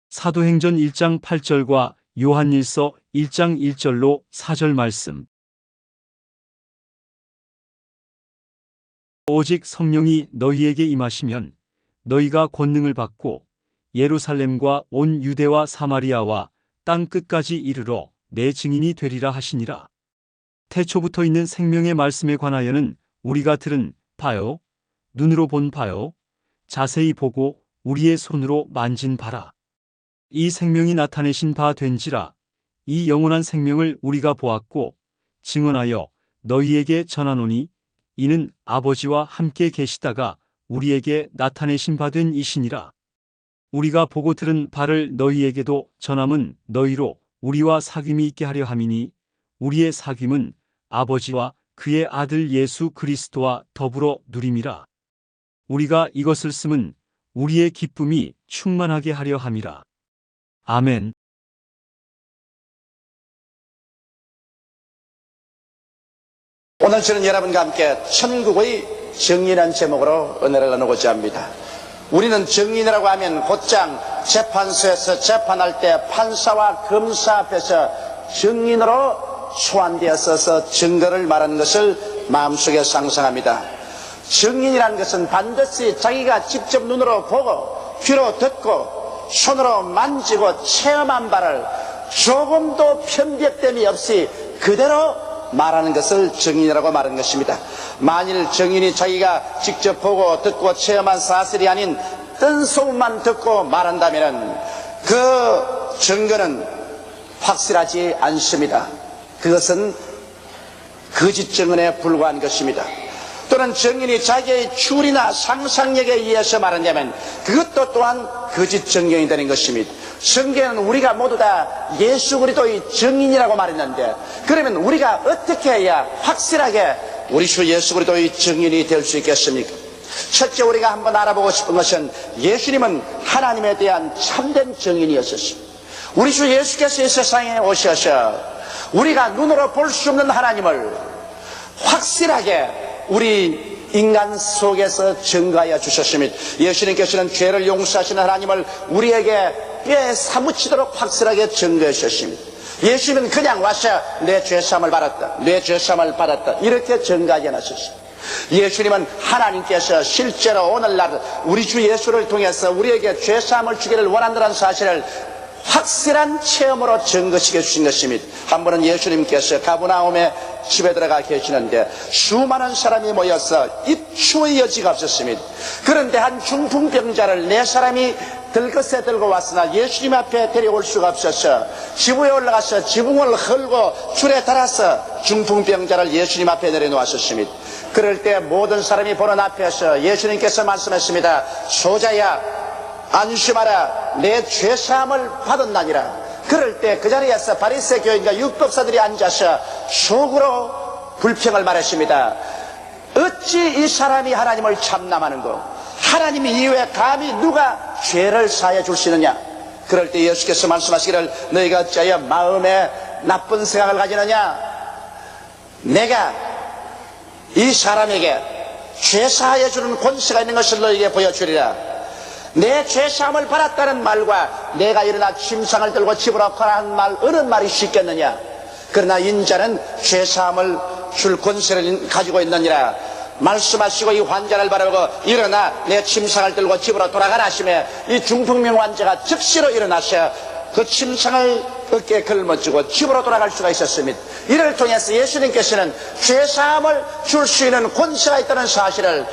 사도행전 1장 8절과 요한일서 1장 1절로 4절 말씀. 오직 성령이 너희에게 임하시면 너희가 권능을 받고 예루살렘과 온 유대와 사마리아와 땅 끝까지 이르러 내 증인이 되리라 하시니라. 태초부터 있는 생명의 말씀에 관하여는 우리가 들은 바요, 눈으로 본 바요, 자세히 보고 우리의 손으로 만진 바라. 이 생명이 나타내신 바 된지라. 이 영원한 생명을 우리가 보았고 증언하여 너희에게 전하노니 이는 아버지와 함께 계시다가 우리에게 나타내신 바 된 이시니라. 우리가 보고 들은 바를 너희에게도 전함은 너희로 우리와 사귐이 있게 하려 함이니 우리의 사귐은 아버지와 그의 아들 예수 그리스도와 더불어 누림이라. 우리가 이것을 쓰면 우리의 기쁨이 충만하게 하려 함이라. 아멘. 오늘 저는 여러분과 함께 천국의 정의라는 제목으로 은혜를 나누고자 합니다. 우리는 정의라고 하면 곧장 재판소에서 재판할 때 판사와 검사 앞에서 정인으로 소환되어서 증거를 말하는 것을 마음속에 상상합니다. 정인이라는 것은 반드시 자기가 직접 눈으로 보고 귀로 듣고 손으로 만지고 체험한 바를 조금도 편벽됨이 없이 그대로 말하는 것을 정인이라고 말하는 것입니다. 만일 정인이 자기가 직접 보고 듣고 체험한 사실이 아닌 뜬 소문만 듣고 말한다면 그 증거는 확실하지 않습니다. 그것은 거짓 증언에 불과한 것입니다. 또는 정인이 자기의 추리나 상상력에 의해서 말한다면 그것도 또한 거짓 증언이 되는 것입니다. 성경에는 우리가 모두 다 예수 그리스도의 증인이라고 말했는데 그러면 우리가 어떻게 해야 확실하게 우리 주 예수 그리스도의 증인이 될 수 있겠습니까? 첫째 우리가 한번 알아보고 싶은 것은 예수님은 하나님에 대한 참된 증인이었습니다. 우리 주 예수께서 이 세상에 오셔서 우리가 눈으로 볼 수 없는 하나님을 확실하게 우리 인간 속에서 증거하여 주셨습니다. 예수님께서는 죄를 용서하시는 하나님을 우리에게 뼈에 사무치도록 확실하게 증거해 주셨습니다. 예수님은 그냥 와서 내 죄사함을 받았다, 내 죄사함을 받았다 이렇게 증거하지 않으셨습니다. 예수님은 하나님께서 실제로 오늘날 우리 주 예수를 통해서 우리에게 죄사함을 주기를 원한다는 사실을 확실한 체험으로 증거시켜 주신 것입니다. 한 번은 예수님께서 가버나움에 집에 들어가 계시는데 수많은 사람이 모여서 입추의 여지가 없었습니다. 그런데 한 중풍병자를 네 사람이 들것에 들고 왔으나 예수님 앞에 데려올 수가 없어서 지붕에 올라가서 지붕을 헐고 줄에 달아서 중풍병자를 예수님 앞에 내려놓았습니다. 그럴 때 모든 사람이 보는 앞에서 예수님께서 말씀했습니다. 소자야 안심하라, 내 죄사함을 받았나니라. 그럴 때 그 자리에서 바리새 교인과 율법사들이 앉아서 속으로 불평을 말했습니다. 어찌 이 사람이 하나님을 참남하는고 하나님 이외에 감히 누가 죄를 사해 줄 수 있느냐. 그럴 때 예수께서 말씀하시기를 너희가 어찌하여 마음에 나쁜 생각을 가지느냐. 내가 이 사람에게 죄 사해 주는 권세가 있는 것을 너희에게 보여주리라. 내 죄사함을 받았다는 말과 내가 일어나 침상을 들고 집으로 가라 한 말 어느 말이 쉽겠느냐. 그러나 인자는 죄사함을 줄 권세를 가지고 있느니라 말씀하시고 이 환자를 바라보고 일어나 내 침상을 들고 집으로 돌아가라 하시며 이 중풍병 환자가 즉시로 일어나서 그 침상을 어깨에 걸머쥐고 집으로 돌아갈 수가 있었습니다. 이를 통해서 예수님께서는 죄사함을 줄 수 있는 권세가 있다는 사실을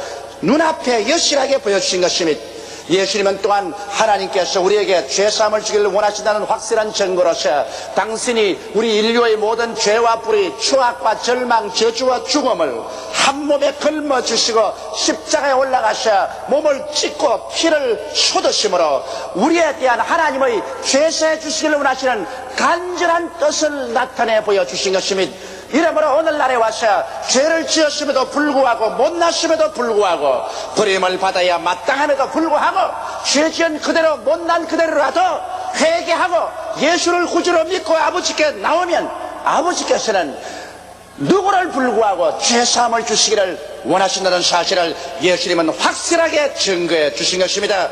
눈앞에 여실하게 보여주신 것입니다. 예수님은 또한 하나님께서 우리에게 죄사함을 주기를 원하신다는 확실한 증거로서 당신이 우리 인류의 모든 죄와 불의, 추악과 절망, 저주와 죽음을 한 몸에 걸머주시고 십자가에 올라가셔 몸을 찢고 피를 쏟으심으로 우리에 대한 하나님의 죄사해 주시기를 원하시는 간절한 뜻을 나타내 보여주신 것입니다. 이러므로 오늘날에 와서 죄를 지었음에도 불구하고 못났음에도 불구하고 버림을 받아야 마땅함에도 불구하고 죄 지은 그대로 못난 그대로라도 회개하고 예수를 구주로 믿고 아버지께 나오면 아버지께서는 누구를 불구하고 죄사함을 주시기를 원하신다는 사실을 예수님은 확실하게 증거해 주신 것입니다.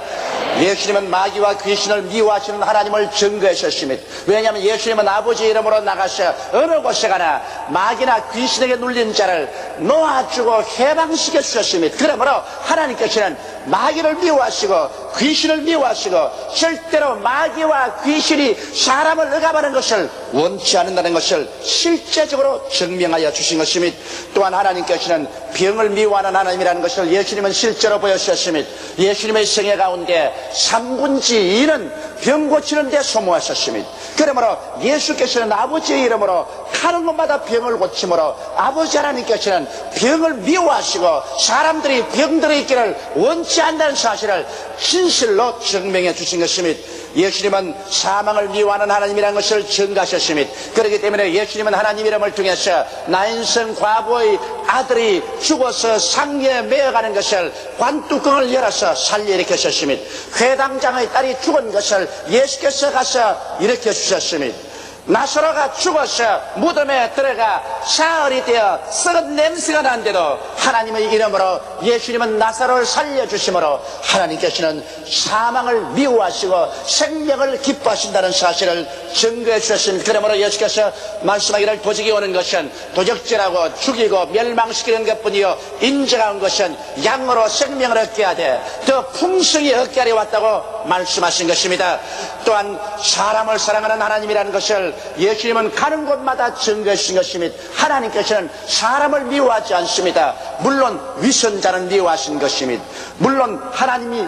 예수님은 마귀와 귀신을 미워하시는 하나님을 증거하셨습니다. 왜냐하면 예수님은 아버지 이름으로 나가셔 어느 곳에 가나 마귀나 귀신에게 눌린 자를 놓아주고 해방시켜 주셨습니다. 그러므로 하나님께서는 마귀를 미워하시고 귀신을 미워하시고 절대로 마귀와 귀신이 사람을 억압하는 것을 원치 않는다는 것을 실제적으로 증명하여 주신 것입니다. 또한 하나님께서는 병을 미워하는 하나님이라는 것을 예수님은 실제로 보여주셨습니다. 예수님의 생애 가운데 3분의 2는 병 고치는 데 소모하셨습니다. 그러므로 예수께서는 아버지의 이름으로 가는 곳마다 병을 고침으로 아버지 하나님께서는 병을 미워하시고 사람들이 병들어 있기를 원치 않는다는 사실을 진실로 증명해 주신 것입니다. 예수님은 사망을 미워하는 하나님이라는 것을 증가하셨습니다. 그렇기 때문에 예수님은 하나님 이름을 통해서 나인성 과부의 아들이 죽어서 상에 매어가는 것을 관뚜껑을 열어서 살려일으키셨습니다. 회당장의 딸이 죽은 것을 예수께서 가서 일으켜 주셨습니다. 나사로가 죽어서 무덤에 들어가 사흘이 되어 썩은 냄새가 난데도 하나님의 이름으로 예수님은 나사로를 살려주심으로 하나님께서는 사망을 미워하시고 생명을 기뻐하신다는 사실을 증거해 주셨습니다. 그러므로 예수께서 말씀하기를 도적이 오는 것은 도적질하고 죽이고 멸망시키는 것뿐이요 인정한 것은 양으로 생명을 얻게 하되 더 풍성히 얻게 하려 왔다고 말씀하신 것입니다. 또한 사람을 사랑하는 하나님이라는 것을 예수님은 가는 곳마다 증거해 주신 것입니다. 하나님께서는 사람을 미워하지 않습니다. 물론 위선자는 미워하신 것입니다. 물론 하나님이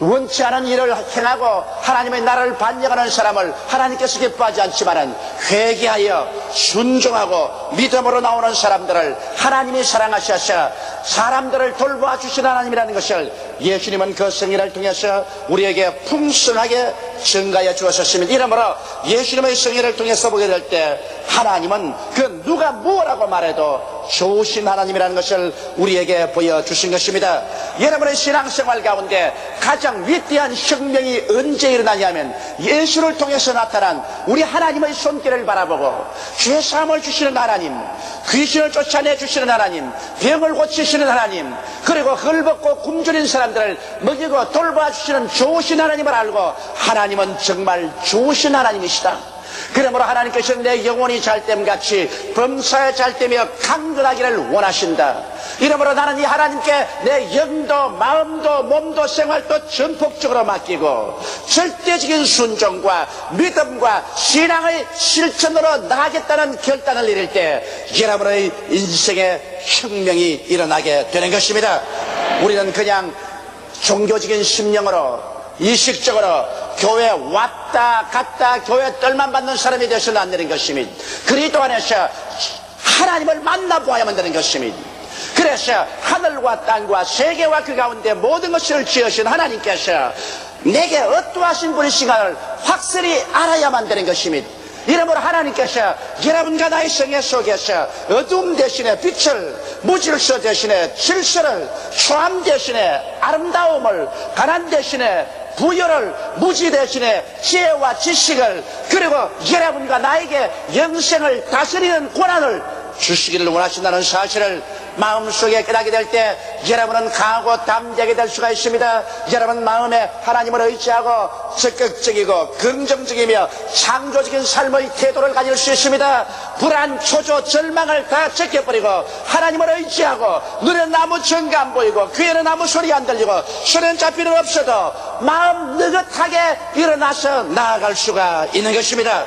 원치 않은 일을 행하고 하나님의 나라를 반역하는 사람을 하나님께서 기뻐하지 않지만은 회개하여 순종하고 믿음으로 나오는 사람들을 하나님이 사랑하셔서 사람들을 돌보아 주신 하나님이라는 것을 예수님은 그 성의를 통해서 우리에게 풍성하게 증가해 주었습니다. 이러므로 예수님의 성의를 통해서 보게 될 때 하나님은 그 누가 뭐라고 말해도 좋으신 하나님이라는 것을 우리에게 보여주신 것입니다. 여러분의 신앙생활 가운데 가장 위대한 혁명이 언제 일어나냐면 예수를 통해서 나타난 우리 하나님의 손길을 바라보고 죄사함을 주시는 하나님, 귀신을 쫓아내 주시는 하나님, 병을 고치시는 하나님, 그리고 헐벗고 굶주린 사람들을 먹이고 돌봐 주시는 좋으신 하나님을 알고 하나님은 정말 좋으신 하나님이시다. 그러므로 하나님께서는 내 영혼이 잘됨같이 범사에 잘되며 강건하기를 원하신다. 이러므로 나는 이 하나님께 내 영도 마음도 몸도 생활도 전폭적으로 맡기고 절대적인 순종과 믿음과 신앙의 실천으로 나가겠다는 결단을 내릴 때 여러분의 인생의 혁명이 일어나게 되는 것입니다. 우리는 그냥 종교적인 심령으로 이식적으로 교회 왔다 갔다 교회 뜰만 받는 사람이 되어서는 안 되는 것입니다. 그리스도 안에서 하나님을 만나보아야만 되는 것입니다. 그래서 하늘과 땅과 세계와 그 가운데 모든 것을 지으신 하나님께서 내게 어떠하신 분이신가를 확실히 알아야만 되는 것입니다. 이러므로 하나님께서 여러분과 나의 생애 속에서 어둠 대신에 빛을, 무질서 대신에 질서를, 초암 대신에 아름다움을, 가난 대신에 부여를, 무지 대신에 지혜와 지식을, 그리고 여러분과 나에게 영생을 다스리는 권한을 주시기를 원하신다는 사실을 마음속에 깨닫게 될 때 여러분은 강하고 담대하게 될 수가 있습니다. 여러분 마음에 하나님을 의지하고 적극적이고 긍정적이며 창조적인 삶의 태도를 가질 수 있습니다. 불안, 초조, 절망을 다 제껴버리고 하나님을 의지하고 눈에 아무 증거 안 보이고 귀에는 아무 소리 안 들리고 손에는 잡히는 없어도 마음 느긋하게 일어나서 나아갈 수가 있는 것입니다.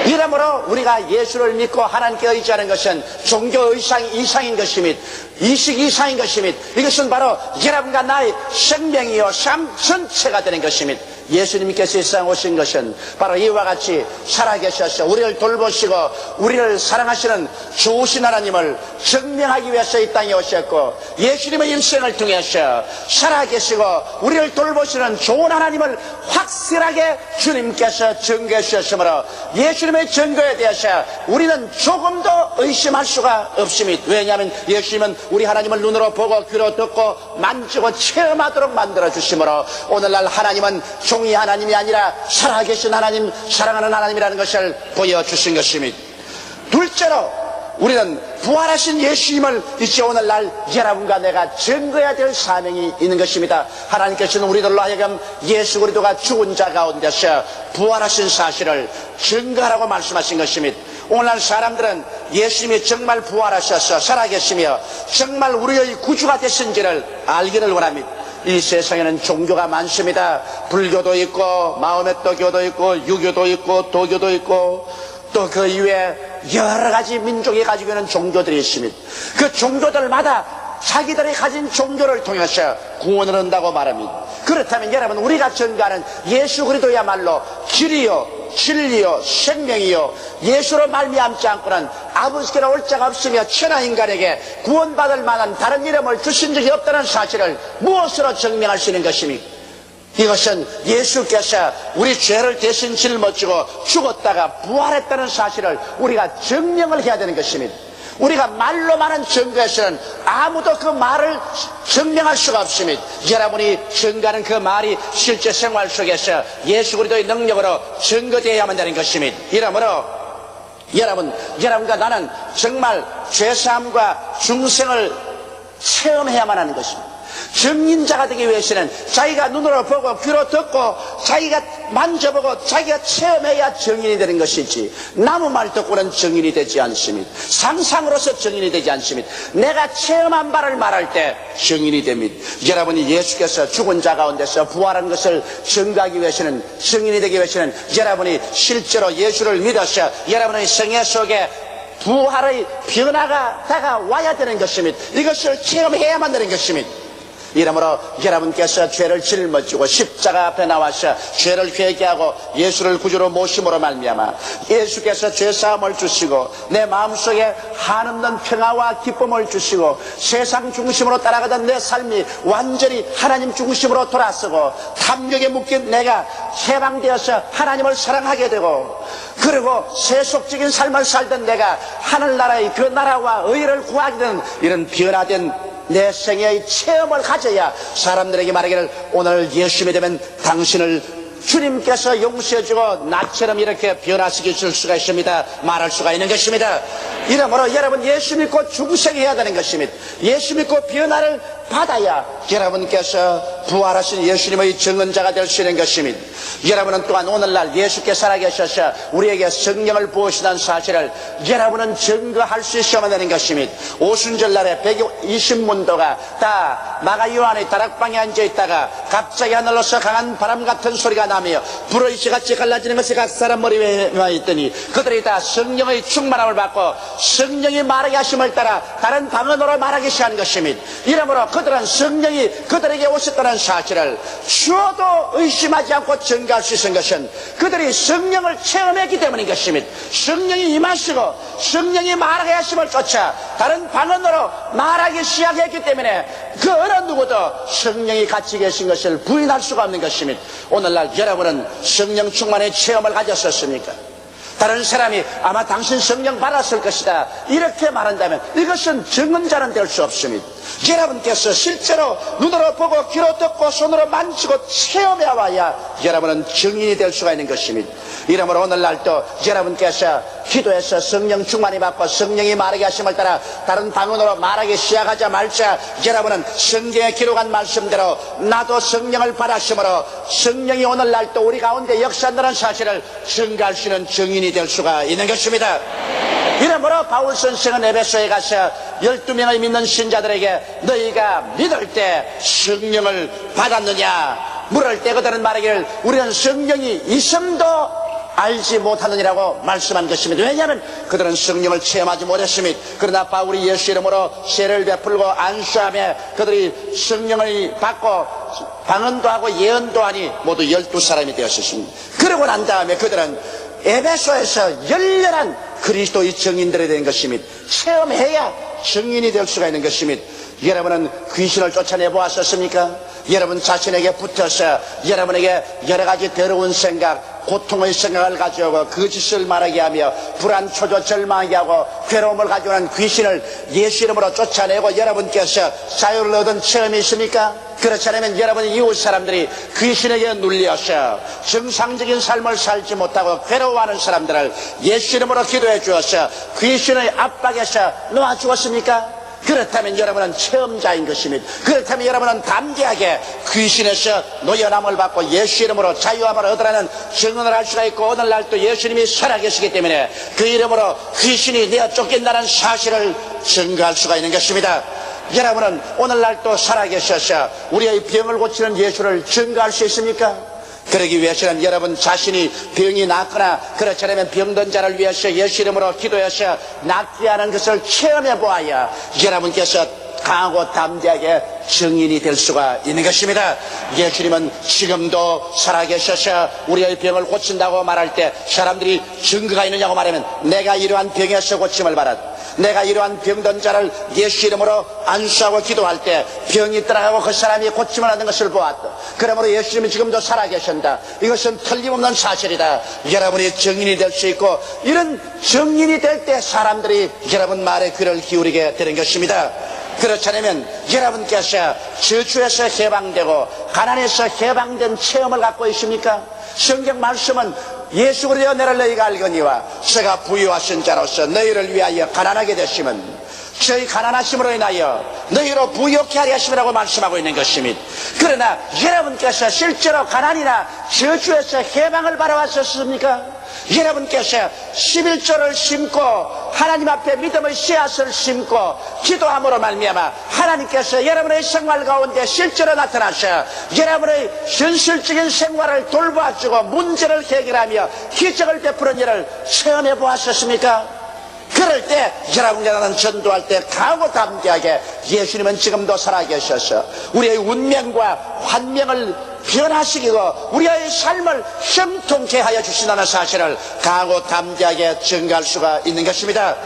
이러므로 우리가 예수를 믿고 하나님께 의지하는 것은 종교 이상인 것입니다. 이식 이상인 것입니다. 이것은 바로 여러분과 나의 생명이요 삶 전체가 되는 것입니다. 예수님께서 이 세상 오신 것은 바로 이와 같이 살아계셔서 우리를 돌보시고 우리를 사랑하시는 좋으신 하나님을 증명하기 위해서 이 땅에 오셨고 예수님의 일생을 통해서 살아계시고 우리를 돌보시는 좋은 하나님을 확실하게 주님께서 증거해 주셨으므로 예수님의 증거에 대해서 우리는 조금도 의심할 수가 없습니다. 왜냐하면 예수님은 우리 하나님을 눈으로 보고 귀로 듣고 만지고 체험하도록 만들어 주심으로 오늘날 하나님은 종이 하나님이 아니라 살아계신 하나님, 사랑하는 하나님이라는 것을 보여주신 것입니다. 둘째로 우리는 부활하신 예수님을 이제 오늘날 여러분과 내가 증거해야 될 사명이 있는 것입니다. 하나님께서는 우리들로 하여금 예수 그리스도가 죽은 자 가운데서 부활하신 사실을 증거하라고 말씀하신 것입니다. 오늘날 사람들은 예수님이 정말 부활하셔서 살아계시며 정말 우리의 구주가 되신지를 알기를 원합니다. 이 세상에는 종교가 많습니다. 불교도 있고 마호메토 교도 있고 유교도 있고 도교도 있고 또 그 이외에 여러 가지 민족이 가지고 있는 종교들이 있습니다. 그 종교들마다 자기들이 가진 종교를 통해서 구원을 얻는다고 말합니다. 그렇다면 여러분, 우리가 전가하는 예수 그리스도야말로 길이요 진리요 생명이요 예수로 말미암지 않고는 아버지께로 올 자가 없으며 천하 인간에게 구원받을 만한 다른 이름을 주신 적이 없다는 사실을 무엇으로 증명할 수 있는 것입니까? 이것은 예수께서 우리 죄를 대신 짊어지고 죽었다가 부활했다는 사실을 우리가 증명을 해야 되는 것입니다. 우리가 말로만은 증거해서는 아무도 그 말을 증명할 수가 없습니다. 여러분이 증거하는 그 말이 실제 생활 속에서 예수 그리스도의 능력으로 증거되어야만 되는 것입니다. 이러므로 여러분과 나는 정말 죄사함과 중생을 체험해야만 하는 것입니다. 증인자가 되기 위해서는 자기가 눈으로 보고 귀로 듣고 자기가 만져보고 자기가 체험해야 증인이 되는 것이지, 남의 말 듣고는 증인이 되지 않습니다. 상상으로서 증인이 되지 않습니다. 내가 체험한 바를 말할 때 증인이 됩니다. 여러분이 예수께서 죽은 자 가운데서 부활한 것을 증거하기 위해서는, 증인이 되기 위해서는 여러분이 실제로 예수를 믿어서 여러분의 생애 속에 부활의 변화가 다가와야 되는 것입니다. 이것을 체험해야만 되는 것입니다. 이러므로 여러분께서 죄를 짊어지고 십자가 앞에 나와서 죄를 회개하고 예수를 구주로 모심으로 말미암아 예수께서 죄사함을 주시고 내 마음속에 한없는 평화와 기쁨을 주시고 세상 중심으로 따라가던 내 삶이 완전히 하나님 중심으로 돌아서고 탐욕에 묶인 내가 해방되어서 하나님을 사랑하게 되고, 그리고 세속적인 삶을 살던 내가 하늘나라의 그 나라와 의를 구하게 되는 이런 변화된 내 생애의 체험을 가져야 사람들에게 말하기를, 오늘 예수 믿으면 당신을 주님께서 용서해주고 나처럼 이렇게 변화시키실 수가 있습니다, 말할 수가 있는 것입니다. 이러므로 여러분, 예수 믿고 중생해야 되는 것입니다. 예수 믿고 변화를 받아야 여러분께서 부활하신 예수님의 증언자가 될 수 있는 것입니다. 여러분은 또한 오늘날 예수께 살아계셔서 우리에게 성령을 부으시다는 사실을 여러분은 증거할 수 있어야만 되는 것입니다. 오순절날에 120문도가 다 마가 요한의 다락방에 앉아있다가 갑자기 하늘로서 강한 바람 같은 소리가 나며 불의 씨같이 갈라지는 것이 각 사람 머리 위에 있더니 그들이 다 성령의 충만함을 받고 성령이 말하게 하심을 따라 다른 방언으로 말하기 시작한 것입니다. 이러므로 그들은 성령이 그들에게 오셨다는 사실을 주어도 의심하지 않고 증거할 수 있는 것은 그들이 성령을 체험했기 때문인 것입니다. 성령이 임하시고 성령이 말하게 하심을 쫓아 다른 방언으로 말하기 시작했기 때문에 그 어느 누구도 성령이 같이 계신 것을 부인할 수가 없는 것입니다. 오늘날 여러분은 성령 충만의 체험을 가졌었습니까? 다른 사람이 아마 당신 성령 받았을 것이다 이렇게 말한다면 이것은 증언자는 될 수 없습니다. 여러분께서 실제로 눈으로 보고 귀로 듣고 손으로 만지고 체험해 와야 여러분은 증인이 될 수가 있는 것입니다. 이러므로 오늘날도 여러분께서 기도해서 성령 충만히 받고 성령이 말하게 하심을 따라 다른 방언으로 말하기 시작하자마자 여러분은 성경에 기록한 말씀대로 나도 성령을 받았으므로 성령이 오늘날도 우리 가운데 역사한다는 사실을 증거할 수 있는 증인이 될 수가 있는 것입니다. 이러므로 바울 선생은 에베소에 가서 12명의 믿는 신자들에게 너희가 믿을 때 성령을 받았느냐 물을 때 그들은 말하기를 우리는 성령이 있음도 알지 못하느니라고 말씀한 것입니다. 왜냐하면 그들은 성령을 체험하지 못했습니다. 그러나 바울이 예수 이름으로 세례를 베풀고 안수하며 그들이 성령을 받고 방언도 하고 예언도 하니 모두 12사람이 되었습니다. 그러고 난 다음에 그들은 에베소에서 열렬한 그리스도의 증인들이 된 것입니다. 체험해야 증인이 될 수가 있는 것입니다. 여러분은 귀신을 쫓아내 보았었습니까? 여러분 자신에게 붙어서 여러분에게 여러 가지 더러운 생각, 고통의 생각을 가져오고 거짓을 말하게 하며 불안, 초조, 절망하게 하고 괴로움을 가져오는 귀신을 예수 이름으로 쫓아내고 여러분께서 자유를 얻은 체험이 있습니까? 그렇지 않으면 여러분의 이웃 사람들이 귀신에게 눌려서 정상적인 삶을 살지 못하고 괴로워하는 사람들을 예수 이름으로 기도해 주어서 귀신의 압박에서 놓아주었습니까? 그렇다면 여러분은 체험자인 것입니다. 그렇다면 여러분은 담대하게 귀신에서 노여남을 받고 예수 이름으로 자유함을 얻으라는 증언을 할 수가 있고, 오늘날 또 예수님이 살아계시기 때문에 그 이름으로 귀신이 내어 쫓긴다는 사실을 증거할 수가 있는 것입니다. 여러분은 오늘날 또 살아계셔서 우리의 병을 고치는 예수를 증거할 수 있습니까? 그러기 위해서는 여러분 자신이 병이 낫거나 그렇지 않으면 병든 자를 위해서 예수 이름으로 기도해서 낫게 하는 것을 체험해 보아야 여러분께서 강하고 담대하게 증인이 될 수가 있는 것입니다. 예수님은 지금도 살아계셔서 우리의 병을 고친다고 말할 때 사람들이 증거가 있느냐고 말하면 내가 이러한 병에서 고침을 받았다, 내가 이러한 병든 자를 예수 이름으로 안수하고 기도할 때 병이 떠나가고 그 사람이 고침을 하는 것을 보았다. 그러므로 예수님이 지금도 살아계신다. 이것은 틀림없는 사실이다. 여러분이 증인이 될 수 있고, 이런 증인이 될 때 사람들이 여러분 말에 귀를 기울이게 되는 것입니다. 그렇지 않으면 여러분께서 저주에서 해방되고 가난에서 해방된 체험을 갖고 있습니까? 성경 말씀은 예수 그리스도 너를 너희가 알거니와 제가 부유하신 자로서 너희를 위하여 가난하게 되심은 저희 가난하심으로 인하여 너희로 부유케 하려 하심이라고 말씀하고 있는 것입니다. 그러나 여러분께서 실제로 가난이나 저주에서 해방을 바라왔었습니까? 여러분께서 11조를 심고 하나님 앞에 믿음의 씨앗을 심고 기도함으로 말미암아 하나님께서 여러분의 생활 가운데 실제로 나타나셔 여러분의 현실적인 생활을 돌봐주고 문제를 해결하며 기적을 베푸는 일을 체험해 보았었습니까? 그럴 때 여러분께서는 전도할 때 강하고 담대하게 예수님은 지금도 살아계셔서 우리의 운명과 환명을 변화시키고 우리의 삶을 형통케 하여 주신다는 사실을 강하고 담대하게 증거할 수가 있는 것입니다.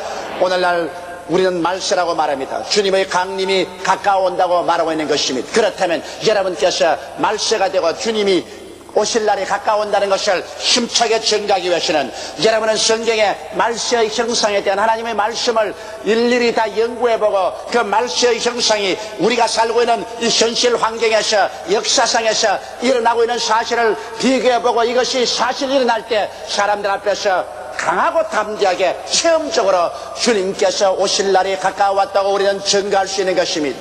오늘날 우리는 말세라고 말합니다. 주님의 강림이 가까워온다고 말하고 있는 것입니다. 그렇다면 여러분께서 말세가 되고 주님이 오실 날이 가까운다는 것을 힘차게 증가하기 위해서는 여러분은 성경의 말세의 형상에 대한 하나님의 말씀을 일일이 다 연구해보고 그 말세의 형상이 우리가 살고 있는 이 현실 환경에서 역사상에서 일어나고 있는 사실을 비교해보고 이것이 사실 일어날 때 사람들 앞에서 강하고 담대하게 체험적으로 주님께서 오실 날이 가까웠다고 우리는 증거할 수 있는 것입니다.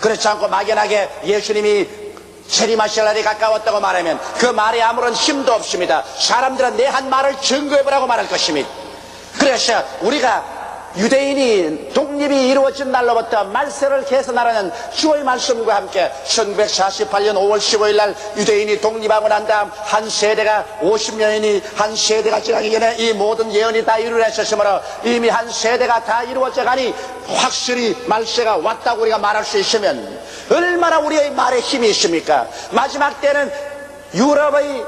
그렇지 않고 막연하게 예수님이 재림하실 날이 가까웠다고 말하면 그 말에 아무런 힘도 없습니다. 사람들은 내 한 말을 증거해보라고 말할 것입니다. 그래서 우리가 유대인이 독립이 이루어진 날로부터 말세를 개선하라는 주의 말씀과 함께 1948년 5월 15일 날 유대인이 독립하고 난 다음 한 세대가 50년이니 한 세대가 지나기 전에 이 모든 예언이 다 이루어졌으므로 이미 한 세대가 다 이루어져 가니 확실히 말세가 왔다고 우리가 말할 수 있으면 얼마나 우리의 말에 힘이 있습니까? 마지막 때는 유럽의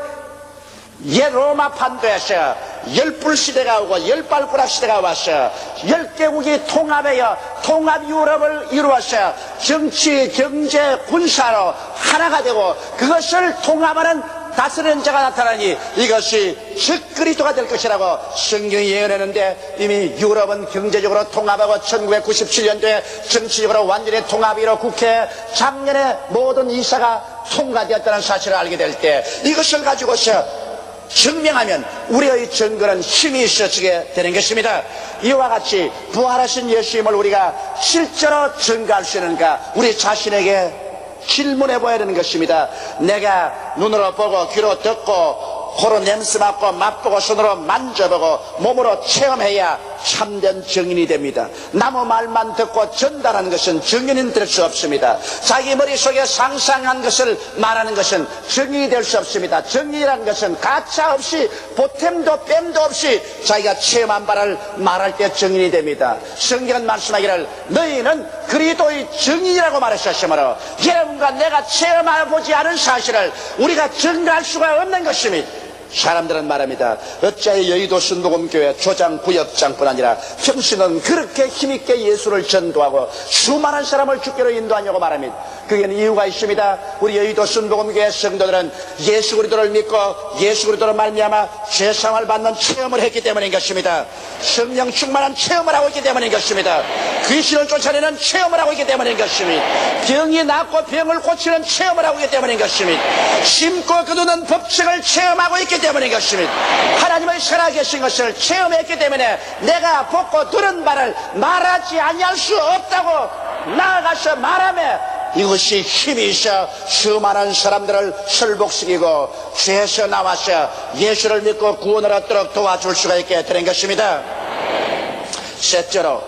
옛 로마 판도에서 열불 시대가 오고 열발가락 시대가 와서 10개국이 통합하여 통합 유럽을 이루어서 정치, 경제, 군사로 하나가 되고 그것을 통합하는 다스리는 자가 나타나니 이것이 즉 그리스도가 될 것이라고 성경이 예언했는데 이미 유럽은 경제적으로 통합하고 1997년도에 정치적으로 완전히 통합이 이루 국회 작년에 모든 이사가 통과되었다는 사실을 알게 될 때 이것을 가지고서 증명하면 우리의 증거는 힘이 있어지게 되는 것입니다. 이와 같이 부활하신 예수님을 우리가 실제로 증거할 수 있는가 우리 자신에게 질문해 보아야 되는 것입니다. 내가 눈으로 보고 귀로 듣고 코로 냄새 맡고 맛보고 손으로 만져보고 몸으로 체험해야 참된 증인이 됩니다. 남의 말만 듣고 전달하는 것은 증인이 될 수 없습니다. 자기 머릿속에 상상한 것을 말하는 것은 증인이 될 수 없습니다. 증인이라는 것은 가차 없이 보탬도 뺨도 없이 자기가 체험한 바를 말할 때 증인이 됩니다. 성경은 말씀하기를 너희는 그리스도의 증인이라고 말하셨으므로 여러분과 내가 체험해보지 않은 사실을 우리가 증거할 수가 없는 것입니다. 사람들은 말합니다. 어찌하여 여의도 순복음교회 조장 부역장뿐 아니라 평신은 그렇게 힘있게 예수를 전도하고 수많은 사람을 주께로 인도하냐고 말합니다. 그게는 이유가 있습니다. 우리 여의도 순복음교회 성도들은 예수 그리스도를 믿고 예수 그리스도로 말미암아 죄사함을 받는 체험을 했기 때문인 것입니다. 성령 충만한 체험을 하고 있기 때문인 것입니다. 귀신을 쫓아내는 체험을 하고 있기 때문인 것입니다. 병이 낫고 병을 고치는 체험을 하고 있기 때문인 것입니다. 심고 거두는 법칙을 체험하고 있기 때문인 것입니다. 하나님의 살아계신 것을 체험했기 때문에 내가 보고 들은 바를 말하지 아니할 수 없다고 나아가서 말하며 이것이 힘이 있어 수많은 사람들을 설복시키고 죄에서 나와서 예수를 믿고 구원을 얻도록 도와줄 수가 있게 되는 것입니다. 셋째로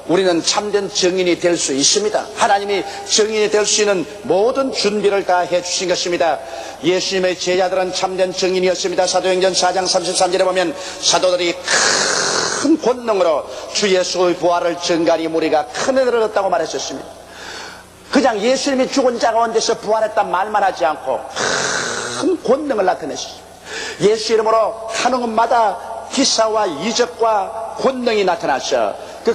우리는 참된 증인이 될 수 있습니다. 하나님이 증인이 될 수 있는 모든 준비를 다 해주신 것입니다. 예수님의 제자들은 참된 증인이었습니다. 사도행전 4장 33절에 보면 사도들이 큰 권능으로 주 예수의 부활을 증가하니 무리가 큰 은혜를 얻었다고 말했었습니다. 그냥 예수님이 죽은 자 가운데서 부활했단 말만 하지 않고 큰 권능을 나타내셨습니다. 예수 이름으로 하는 것마다 기사와 이적과 권능이 나타나서 그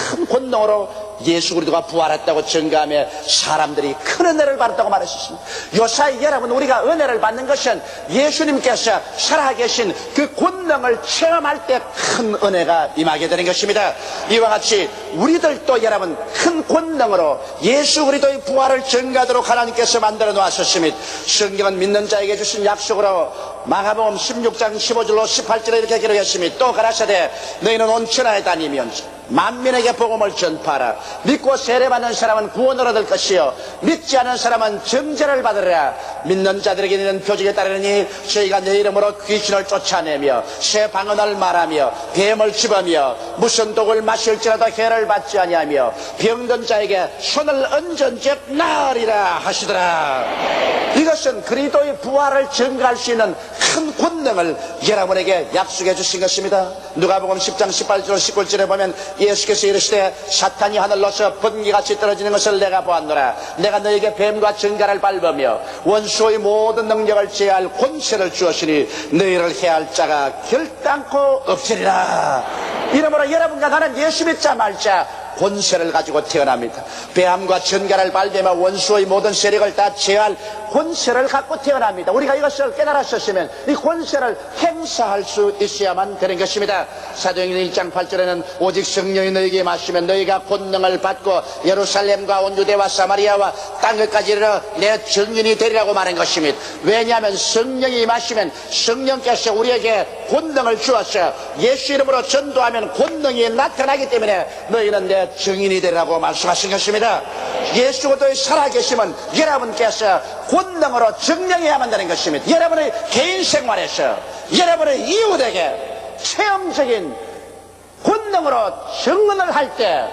큰 권능으로 예수 그리스도가 부활했다고 증거하며 사람들이 큰 은혜를 받았다고 말했습니다. 요사이 여러분, 우리가 은혜를 받는 것은 예수님께서 살아계신 그 권능을 체험할 때 큰 은혜가 임하게 되는 것입니다. 이와 같이 우리들도 여러분 큰 권능으로 예수 그리스도의 부활을 증거하도록 하나님께서 만들어 놓았습니다. 성경은 믿는 자에게 주신 약속으로 마가복음 16장 15절로 18절에 이렇게 기록했습니다. 또 가라사대 너희는 온 천하에 다니면서 만민에게 복음을 전파하라. 믿고 세례받는 사람은 구원을 얻을 것이요 믿지 않은 사람은 정죄를 받으리라. 믿는 자들에게 있는 표적에 따르니 저희가 내 이름으로 귀신을 쫓아내며 새 방언을 말하며 뱀을 집으며 무슨 독을 마실지라도 해를 받지 아니하며 병든 자에게 손을 얹은즉 나으리라 하시더라. 이것은 그리스도의 부활을 증거할 수 있는 큰 권능을 여러분에게 약속해 주신 것입니다. 누가복음 10장 18절 19절에 보면 예수께서 이르시되 사탄이 하늘로서 번개같이 떨어지는 것을 내가 보았노라. 내가 너에게 뱀과 전갈을 밟으며 원수의 모든 능력을 제할 권세를 주었으니 너희를 해할 자가 결단코 없으리라. 이러므로 여러분과 나는 예수 믿자 말자 권세를 가지고 태어납니다. 배암과 전갈을 밟으며 원수의 모든 세력을 다 제할 권세를 갖고 태어납니다. 우리가 이것을 깨달았었으면 이 권세를 행사할 수 있어야만 되는 것입니다. 사도행전 1장 8절에는 오직 성령이 너희에게 임하시면 너희가 권능을 받고 예루살렘과 온 유대와 사마리아와 땅끝까지 이르러 내 증인이 되리라고 말한 것입니다. 왜냐하면 성령이 임하시면 성령께서 우리에게 권능을 주어서 예수 이름으로 전도하면 권능이 나타나기 때문에 너희는 내 증인이 되라고 말씀하신 것입니다. 예수 그리스도의 살아계심은 여러분께서 권능으로 증명해야만 되는 것입니다. 여러분의 개인 생활에서 여러분의 이웃에게 체험적인 권능으로 증언을 할 때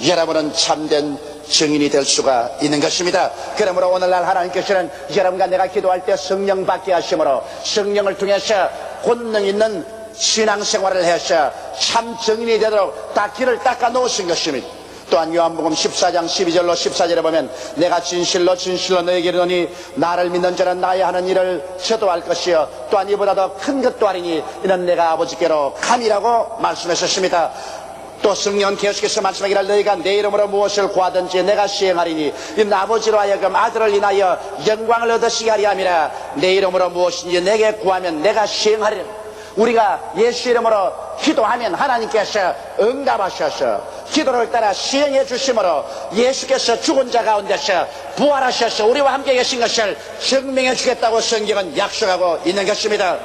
여러분은 참된 증인이 될 수가 있는 것입니다. 그러므로 오늘날 하나님께서는 여러분과 내가 기도할 때 성령 받게 하심으로 성령을 통해서 권능 있는 신앙생활을 해서 참 증인이 되도록 다 길을 닦아 놓으신 것입니다. 또한 요한복음 14장 12절로 14절에 보면 내가 진실로 진실로 너에게 이르노니 나를 믿는 자는 나의 하는 일을 저도 할 것이요 또한 이보다 더 큰 것도 하리니 이는 내가 아버지께로 감이라고 말씀하셨습니다. 또 성령은 계속해서 말씀하기를 너희가 내 이름으로 무엇을 구하든지 내가 시행하리니 이는 아버지로 하여금 아들을 인하여 영광을 얻으시게 하리 함이라. 내 이름으로 무엇인지 내게 구하면 내가 시행하리라. 우리가 예수 이름으로 기도하면 하나님께서 응답하셔서 기도를 따라 시행해 주심으로 예수께서 죽은 자 가운데서 부활하셔서 우리와 함께 계신 것을 증명해 주겠다고 성경은 약속하고 있는 것입니다.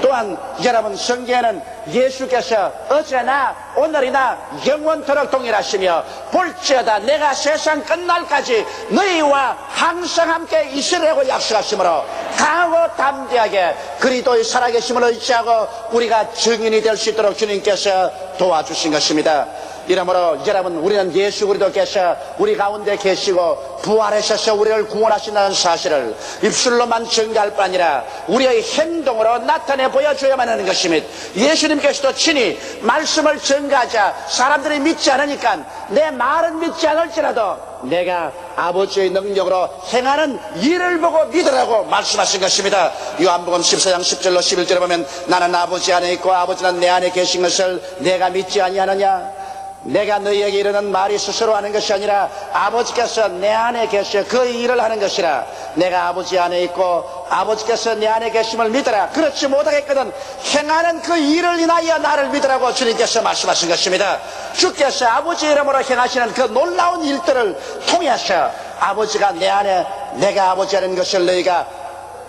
또한 여러분 성경에는 예수께서 어제나 오늘이나 영원토록 동일하시며 볼지어다 내가 세상 끝날까지 너희와 항상 함께 있으리라고 약속하시므로 강하고 담대하게 그리스도의 살아계심을 의지하고 우리가 증인이 될 수 있도록 주님께서 도와주신 것입니다. 이러므로 여러분, 우리는 예수 그리스도께서 우리 가운데 계시고 부활하셔서 우리를 구원하신다는 사실을 입술로만 증거할 뿐 아니라 우리의 행동으로 나타내 보여줘야만 하는 것입니다. 예수님께서도 친히 말씀을 증거하자 사람들이 믿지 않으니까 내 말은 믿지 않을지라도 내가 아버지의 능력으로 행하는 일을 보고 믿으라고 말씀하신 것입니다. 요한복음 14장 10절로 11절에 보면 나는 아버지 안에 있고 아버지는 내 안에 계신 것을 내가 믿지 아니하느냐. 내가 너희에게 이르는 말이 스스로 하는 것이 아니라 아버지께서 내 안에 계셔 그 일을 하는 것이라. 내가 아버지 안에 있고 아버지께서 내 안에 계심을 믿으라. 그렇지 못하겠거든 행하는 그 일을 인하여 나를 믿으라고 주님께서 말씀하신 것입니다. 주께서 아버지 이름으로 행하시는 그 놀라운 일들을 통해서 아버지가 내 안에 내가 아버지 하는 것을 너희가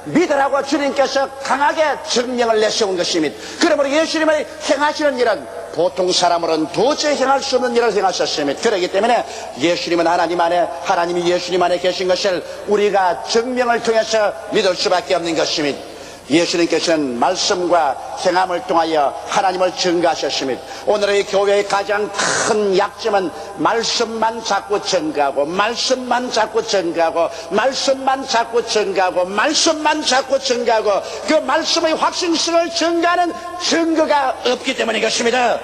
믿으라고 주님께서 강하게 증명을 내세운 것입니다. 그러므로 예수님의 행하시는 일은 보통 사람으로는 도저히 행할 수 없는 일을 행하셨습니다. 그렇기 때문에 예수님은 하나님 안에, 하나님이 예수님 안에 계신 것을 우리가 증명을 통해서 믿을 수밖에 없는 것입니다. 예수님께서는 말씀과 행함을 통하여 하나님을 증거하셨습니다. 오늘의 교회의 가장 큰 약점은 말씀만 자꾸 증거하고 말씀만 자꾸 증거하고 말씀만 자꾸 증거하고 말씀만 자꾸 증거하고 그 말씀의 확신성을 증거하는 증거가 없기 때문인 것입니다.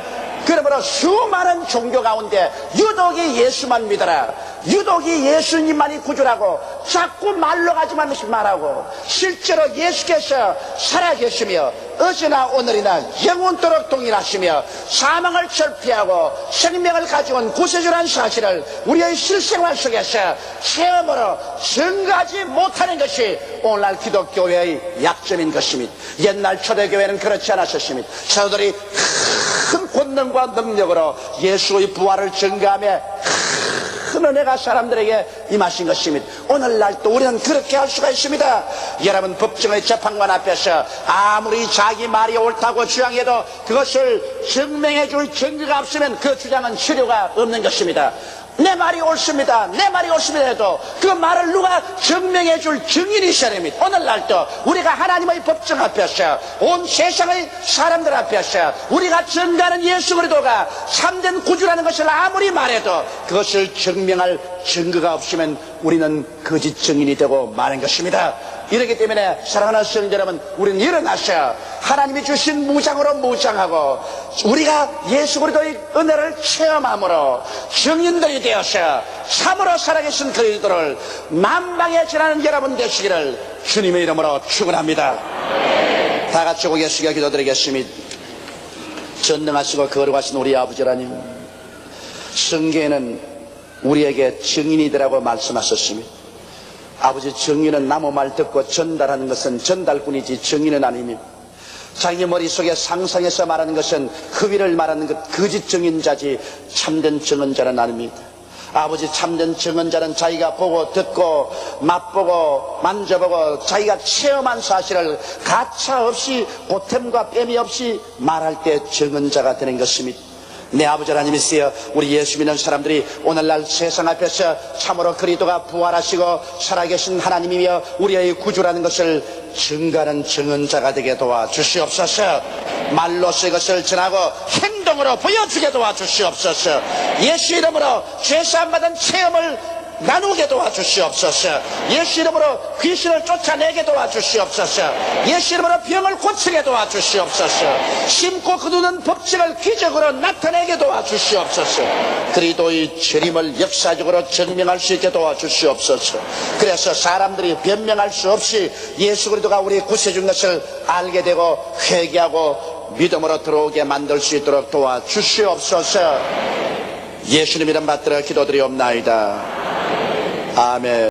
그러므로 수많은 종교 가운데 유독이 예수만 믿어라, 유독이 예수님만이 구주라고 자꾸 말로 가지만 말하고 실제로 예수께서 살아계시며 어제나 오늘이나 영원토록 동일하시며 사망을 철폐하고 생명을 가져온 구세주라는 사실을 우리의 실생활 속에서 체험으로 증거하지 못하는 것이 오늘날 기독교회의 약점인 것입니다. 옛날 초대교회는 그렇지 않았었습니다. 사도들이 큰 권능과 능력으로 예수의 부활을 증거하며 큰 은혜가 사람들에게 임하신 것입니다. 오늘날 또 우리는 그렇게 할 수가 있습니다. 여러분, 법정의 재판관 앞에서 아무리 자기 말이 옳다고 주장해도 그것을 증명해 줄 증거가 없으면 그 주장은 실효가 없는 것입니다. 내 말이 옳습니다, 내 말이 옳습니다 해도 그 말을 누가 증명해 줄 증인이 있어야 됩니다. 오늘날도 우리가 하나님의 법정 앞에서 온 세상의 사람들 앞에서 우리가 증거하는 예수 그리스도가 참된 구주라는 것을 아무리 말해도 그것을 증명할 증거가 없으면 우리는 거짓 증인이 되고 마는 것입니다. 이렇기 때문에 사랑하는 성도 여러분, 우리는 일어나서 하나님이 주신 무장으로 무장하고 우리가 예수 그리스도의 은혜를 체험함으로 증인들이 되어서 참으로 살아계신 그리스도를 만방에 전하는 여러분 되시기를 주님의 이름으로 축원합니다. 다 같이 고개 숙여 기도드리겠습니다. 전능하시고 거룩하신 우리 아버지 하나님, 성경에는 우리에게 증인이 되라고 말씀하셨습니다. 아버지, 증인은 나무 말 듣고 전달하는 것은 전달꾼이지 증인은 아닙니다. 자기 머릿속에 상상해서 말하는 것은 허위를 말하는 것, 거짓 증인자지 참된 증언자는 아닙니다. 아버지, 참된 증언자는 자기가 보고 듣고 맛보고 만져보고 자기가 체험한 사실을 가차 없이 보탬과 뺨이 없이 말할 때 증언자가 되는 것입니다. 내 아버지 하나님이시여, 우리 예수 믿는 사람들이 오늘날 세상 앞에서 참으로 그리스도가 부활하시고 살아계신 하나님이며 우리의 구주라는 것을 증거하는 증언자가 되게 도와주시옵소서. 말로써 이것을 전하고 행동으로 보여주게 도와주시옵소서. 예수 이름으로 죄사함 받은 체험을 나누게 도와주시옵소서. 예수 이름으로 귀신을 쫓아내게 도와주시옵소서. 예수 이름으로 병을 고치게 도와주시옵소서. 심고 거두는 법칙을 기적으로 나타내게 도와주시옵소서. 그리스도의 재림을 역사적으로 증명할 수 있게 도와주시옵소서. 그래서 사람들이 변명할 수 없이 예수 그리스도가 우리 구세주인 것을 알게 되고 회개하고 믿음으로 들어오게 만들 수 있도록 도와주시옵소서. 예수님 이름 받들어 기도드리옵나이다. 아멘.